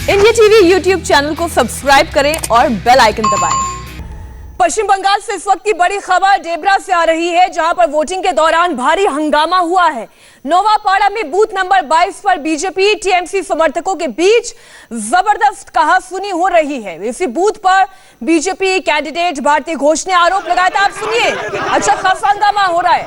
India TV YouTube channel को subscribe करें और बेल आइकन दबाएं। पश्चिम बंगाल से इस वक्त की बड़ी खबर डेबरा से आ रही है, जहां पर वोटिंग के दौरान भारी हंगामा हुआ है। नोवापाड़ा में बूथ नंबर 22 पर बीजेपी टीएमसी समर्थकों के बीच जबरदस्त कहासुनी हो रही है। इसी बूथ पर बीजेपी कैंडिडेट भारती घोष ने आरोप लगाया था। आप सुनिए, अच्छा खासा हंगामा हो रहा है।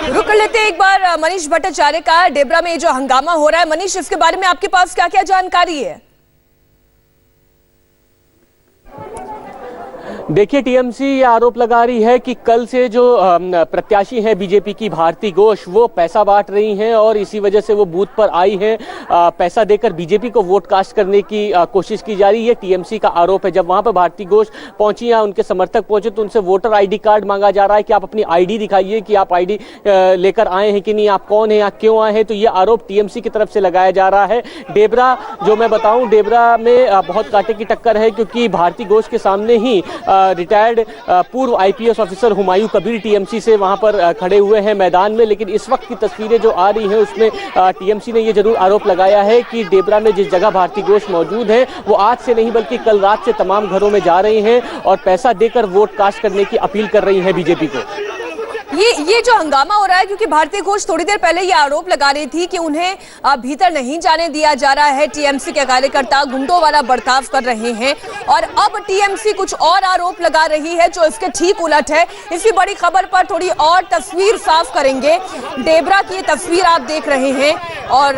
रुक लेते हैं एक बार मनीष भट्टाचार्य का। डेबरा में जो हंगामा हो रहा है, मनीष, इसके बारे में आपके पास क्या क्या जानकारी है? देखिए, टीएमसी ये आरोप लगा रही है कि कल से जो प्रत्याशी है बीजेपी की भारती घोष, वो पैसा बांट रही हैं और इसी वजह से वो बूथ पर आई हैं। पैसा देकर बीजेपी को वोट कास्ट करने की कोशिश की जा रही है। टीएमसी का आरोप है। जब वहां पर भारती घोष पहुंची या उनके समर्थक पहुंचे तो उनसे वोटर आईडी कार्ड मांगा जा रहा है कि आप अपनी आईडी दिखाइए कि आप आईडी लेकर आए हैं कि नहीं, आप कौन है, आप क्यों आए हैं। तो ये आरोप टीएमसी की तरफ से लगाया जा रहा है। डेबरा, जो मैं बताऊं, डेबरा में बहुत कांटे की टक्कर है, क्योंकि भारती घोष के सामने ही रिटायर्ड पूर्व IPS officer Humayun Kabir TMC से वहां पर खड़े हुए हैं मैदान में। लेकिन इस वक्त की तस्वीरें जो आ रही हैं उसमें टीएमसी ने ये जरूर आरोप लगाया है कि डेबरा में जिस जगह भारती घोष मौजूद है वो आज से नहीं बल्कि कल रात से तमाम घरों में जा रही हैं और पैसा देकर वोट कास्ट करने की अपील कर रही हैं बीजेपी को। ये जो हंगामा हो रहा है, क्योंकि भारती घोष थोड़ी देर पहले ये आरोप लगा रही थी कि उन्हें भीतर नहीं जाने दिया जा रहा है। टीएमसी के कार्यकर्ता गुंडों वाला बर्ताव कर रहे हैं और अब टीएमसी कुछ और आरोप लगा रही है जो इसके ठीक उलट है। इसी बड़ी खबर पर थोड़ी और तस्वीर साफ करेंगे। डेबरा की तस्वीर आप देख रहे हैं और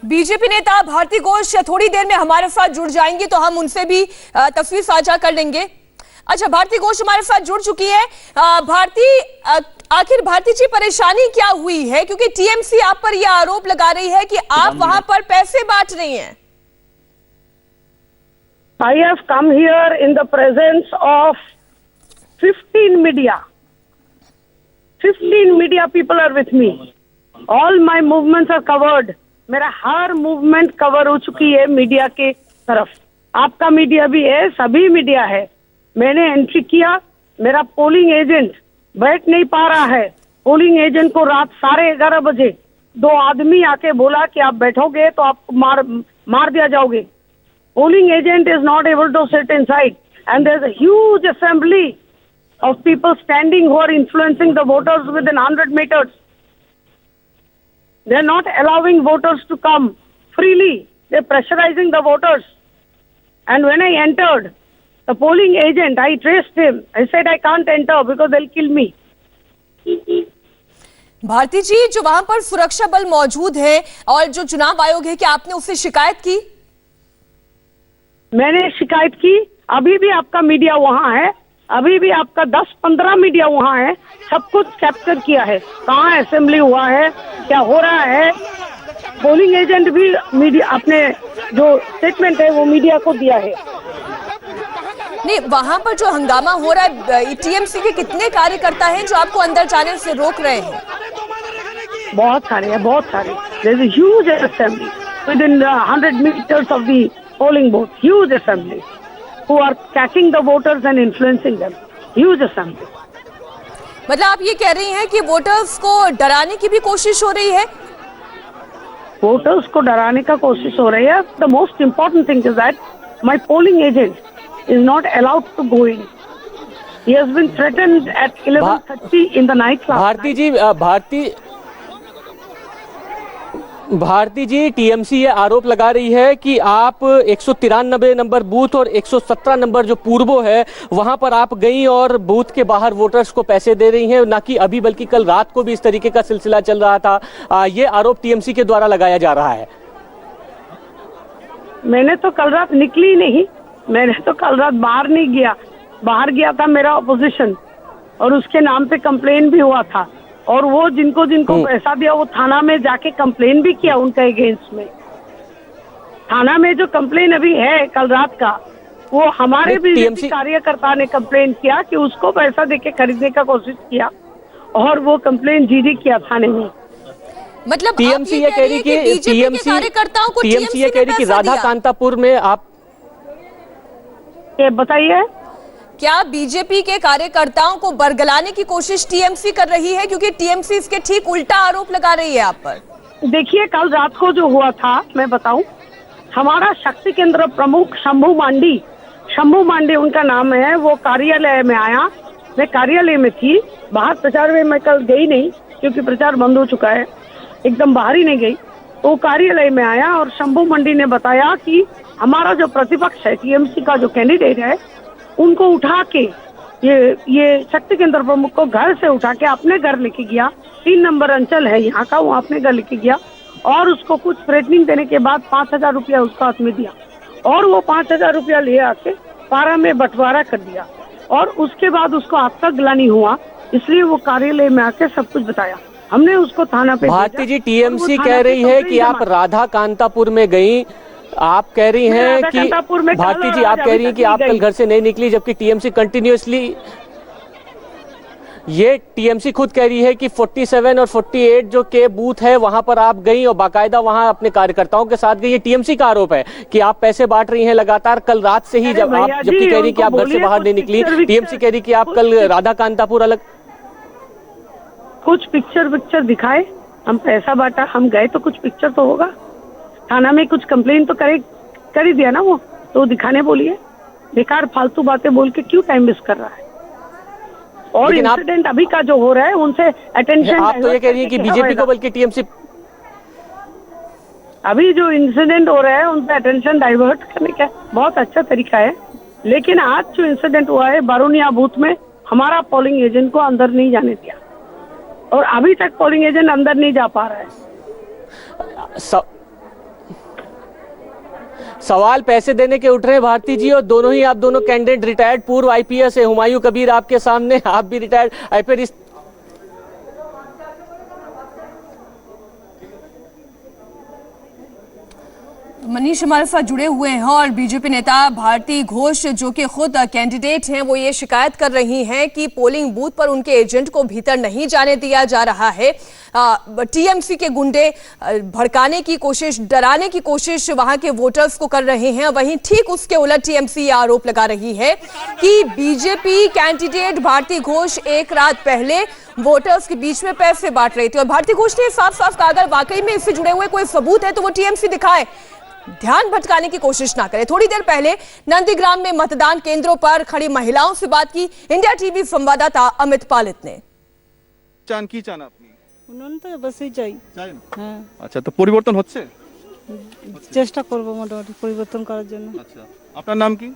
बीजेपी नेता भारती घोष थोड़ी देर में हमारे साथ जुड़ जाएंगी तो हम उनसे भी तस्वीर साझा कर लेंगे। अच्छा, भारती घोष हमारे साथ जुड़ चुकी है। आखिर भारती जी, परेशानी क्या हुई है? क्योंकि टीएमसी आप पर यह आरोप लगा रही है कि आप वहां पर पैसे बांट रही हैं। I have come here in the presence of 15 media. 15 media people are with me. All my movements are covered. मेरा हर मूवमेंट कवर हो चुकी है मीडिया के तरफ। आपका मीडिया भी है, सभी मीडिया है। मैंने एंट्री किया, मेरा पोलिंग एजेंट बैठ नहीं पा रहा है। पोलिंग एजेंट को रात 11:30 बजे 2 आदमी आके बोला कि आप बैठोगे तो आपको मार दिया जाओगे। Polling agent is not able to sit inside and there is a huge assembly of people standing who are influencing the voters within 100 meters. They're not allowing voters to come freely. They're pressurizing the voters. And when I entered, the polling agent, I traced him. I said, I can't enter because they'll kill me. Bharati ji, जो वहां पर सुरक्षा बल मौजूद है और जो चुनाव आयोग है, क्या आपने उससे शिकायत की? मैंने शिकायत की। अभी भी आपका मीडिया वहां है, अभी भी आपका 10-15 मीडिया वहां है। सब कुछ कैप्चर किया है, कहाँ असेंबली हुआ है, क्या हो रहा है। पोलिंग एजेंट भी मीडिया अपने जो स्टेटमेंट है वो मीडिया को दिया है। नहीं, वहां पर जो हंगामा हो रहा है, टीएमसी के कितने कार्यकर्ता हैं जो आपको अंदर जाने से रोक रहे हैं? बहुत सारे हैं, बहुत सारे। There is a huge assembly within 100 meters of the polling booth. Huge assembly who are catching the voters and influencing them. Huge assembly. मतलब आप ये कह रही हैं कि वोटर्स को डराने की भी कोशिश हो रही है? वोटर्स को डराने का कोशिश हो रही है। The most important thing is that my polling agent is not allowed to go in. He has been threatened at 11:30 in the night. Bharti ji, Bharti ji, TMC ये आरोप लगा रही है कि आप 193 नंबर बूथ और 117 नंबर जो पूर्वो है वहां पर आप गई और बूथ के बाहर वोटर्स को पैसे दे रही हैं। ना कि अभी बल्कि कल रात को भी इस तरीके का सिलसिला चल रहा था। ये आरोप टीएमसी के द्वारा लगाया जा रहा है। मैंने तो कल रात निकली नहीं, मैंने तो कल रात बाहर नहीं गया। बाहर गया था मेरा अपोजिशन और उसके नाम पे कंप्लेन भी हुआ था और वो जिनको पैसा दिया वो थाना में जाके कंप्लेन भी किया उनका अगेंस्ट में। थाना में जो कंप्लेन अभी है कल रात का, वो हमारे बीजेपी TMC कार्यकर्ता ने कंप्लेन किया कि उसको पैसा देके खरीदने का कोशिश किया और वो कंप्लेन जीडी किया थाने में। मतलब टीएमसी ये कह रही कि टीएमसी कार्यकर्ताओं को टीएमसी ये कह रही कि राधा कांतापुर में आप ये बताइए, क्या बीजेपी के कार्यकर्ताओं को बरगलाने की कोशिश टीएमसी कर रही है? क्योंकि टीएमसी इसके ठीक उल्टा आरोप लगा रही है आप पर। देखिए कल रात को जो हुआ था मैं बताऊं, हमारा शक्ति केंद्र प्रमुख शंभू मांडी उनका नाम है, वो कार्यालय में आया। मैं कार्यालय में थी, बाहर प्रचार में मैं कल गई नहीं क्योंकि प्रचार बंद हो चुका है, एकदम बाहर ही नहीं गई। वो कार्यालय में आया और शंभू मंडी ने बताया कि हमारा जो प्रतिपक्ष है टीएमसी का जो कैंडिडेट है, उनको उठा के ये शक्ति केंद्र प्रमुख को घर से उठा के अपने घर लेके गया। 3 नंबर अंचल है यहाँ का, वो अपने घर लेके गया और उसको कुछ थ्रेटनिंग देने के बाद 5,000 रुपया उसको हाथ में दिया और वो 5,000 रुपया ले आके पारा में बंटवारा कर दिया और उसके बाद उसको आत्मग्लानि हुआ, इसलिए वो कार्यालय में आके सब कुछ बताया। हमने उसको थाना पे भारती जी, टीएमसी कह रही है कि आप राधा कांतापुर में गई, आप कह रही हैं कि भारती जी आप कह रही हैं कि आप कल घर से नहीं निकली, जबकि टीएमसी कंटिन्यूअसली ये टीएमसी खुद कह रही है कि 47 और 48 जो के बूथ है वहां पर आप गई और बाकायदा वहां अपने कार्यकर्ताओं के साथ गई। ये टीएमसी का आरोप है कि आप पैसे बांट रही हैं लगातार कल रात से ही, जब आप जबकि कह रही कि आप घर से बाहर नहीं निकली। टीएमसी कह रही कि आप कल राधा कांतापुर अलग कुछ पिक्चर दिखाए, हम पैसा बांटा, हम गए तो कुछ पिक्चर तो होगा। थाना में कुछ कंप्लेन तो कर ही दिया ना वो, तो दिखाने बोलिए। बेकार फालतू बातें बोल के क्यों टाइम वेस्ट कर रहा है? और इंसिडेंट अभी का जो हो रहा है उनसे अटेंशन, आप तो ये कह रही हैं कि बीजेपी को बल्कि टीएमसी, अभी जो इंसिडेंट हो रहा है उनसे अटेंशन डाइवर्ट करने का बहुत अच्छा तरीका है। लेकिन आज जो इंसिडेंट हुआ है बारूनिया बूथ में, हमारा पोलिंग एजेंट को अंदर नहीं जाने दिया और अभी तक पोलिंग एजेंट अंदर नहीं जा पा रहा है। सवाल पैसे देने के उठ रहे हैं भारती जी, और दोनों ही आप दोनों कैंडिडेट रिटायर्ड पूर्व आईपीएस है। हुमायूं कबीर आपके सामने, आप भी रिटायर्ड आईपीएस। मनीष हमारे साथ जुड़े हुए हैं और बीजेपी नेता भारती घोष जो कि खुद कैंडिडेट हैं, वो ये शिकायत कर रही हैं कि पोलिंग बूथ पर उनके एजेंट को भीतर नहीं जाने दिया जा रहा है। टीएमसी के गुंडे भड़काने की कोशिश, डराने की कोशिश वहां के वोटर्स को कर रहे हैं। वहीं ठीक उसके उलट टीएमसी ये आरोप लगा रही है कि बीजेपी कैंडिडेट भारती घोष एक रात पहले वोटर्स के बीच में पैसे बांट रही थी। और भारती घोष ने साफ साफ कहा अगर वाकई में इससे जुड़े हुए कोई सबूत है तो वो टीएमसी दिखाए, ध्यान भटकाने की कोशिश ना करे। थोड़ी देर पहले नंदीग्राम में मतदान केंद्रों पर खड़ी महिलाओं से बात की इंडिया टीवी संवाददाता अमित पालित ने। চান কি চান আপনি? উন্নয়ন তো অবশ্যই চাই। চান? হ্যাঁ, আচ্ছা, তো পরিবর্তন হচ্ছে? চেষ্টা করব মোটামুটি পরিবর্তন করার জন্য। আচ্ছা, আপনার নাম কি?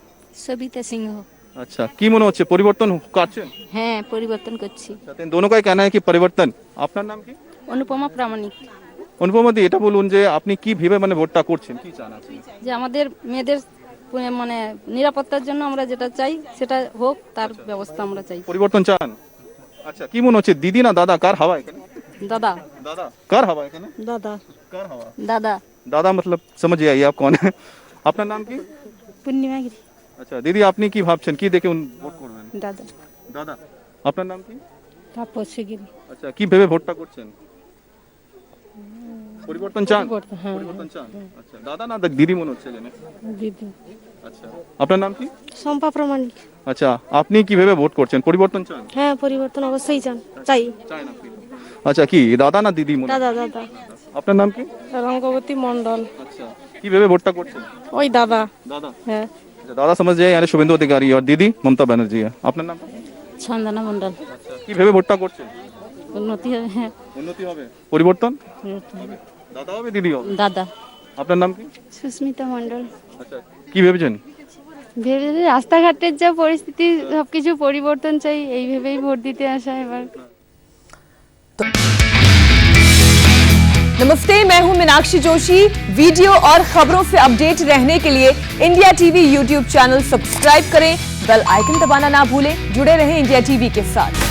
সবিতা সিংহ। আচ্ছা, কি মনে হচ্ছে পরিবর্তন করছেন? হ্যাঁ, পরিবর্তন করছি। আচ্ছা, दोनों का ही कहना है कि परिवर्तन। আপনার নাম কি? অনুপমা প্রামাণিক। অনুপমা দি, এটা বলুন যে আপনি কি ভেবে মানে ভোটটা করছেন, কি চান আপনি? যে আমাদের মেয়েদের মানে নিরাপত্তার জন্য আমরা যেটা চাই সেটা হোক, তার ব্যবস্থা আমরা চাই। পরিবর্তন চান? আচ্ছা, কি মনে হচ্ছে দিদি না দাদা, কার হাওয়া এখানে? দাদা। दादा, কার হাওয়া এখানে? দাদা। কার হাওয়া? দাদা। दादा मतलब समझिए आइए आप कौन है? আপনার নাম কি? পূর্ণিমাগিরি। আচ্ছা দিদি, আপনি কি ভাবছেন, কি দেখে ভোট করবেন? দাদা। দাদা। আপনার নাম কি? তাপসীগিরি। আচ্ছা, কি ভেবে ভোটটা করছেন? পরিবর্তন চান? হ্যাঁ, পরিবর্তন চান। আচ্ছা, দাদা না দিদি মনে হচ্ছে জানেন। দিদি। আচ্ছা, আপনার নাম কি? শম্পা প্রামাণিক। আচ্ছা, আপনি কিভাবে ভোট করছেন, পরিবর্তন চান? হ্যাঁ, পরিবর্তন অবশ্যই চাই। চান আপনি? আচ্ছা, কি দাদা না দিদি মনে? দাদা। দাদা। আপনার নাম কি? রঙ্গবতী মন্ডল। अच्छा, কিভাবে ভোটটা করছেন? ওই দাদা। दादा। হ্যাঁ। अच्छा, दादा समझ जाइए, यानी शुभेंदु अधिकारी और दीदी ममता बनर्जी है। আপনার নাম কি? ছন্দনা মণ্ডল। আচ্ছা, কিভাবে ভোটটা করছেন? উন্নতি হবে। হ্যাঁ, উন্নতি হবে, পরিবর্তন দাদা হবে, দিদি হবে? দাদা। আপনার নাম কি? সুস্মিতা মণ্ডল। আচ্ছা, কি ভেবেছেন? ভেবে রাস্তাঘাটের যা পরিস্থিতি সবকিছু পরিবর্তন চাই, এই ভেবেই ভোট দিতে আসা এবার। नमस्ते, मैं हूं मीनाक्षी जोशी। वीडियो और खबरों से अपडेट रहने के लिए India TV YouTube channel subscribe करें, बेल आइकन दबाना ना भूलें। जुड़े रहें इंडिया टीवी के साथ।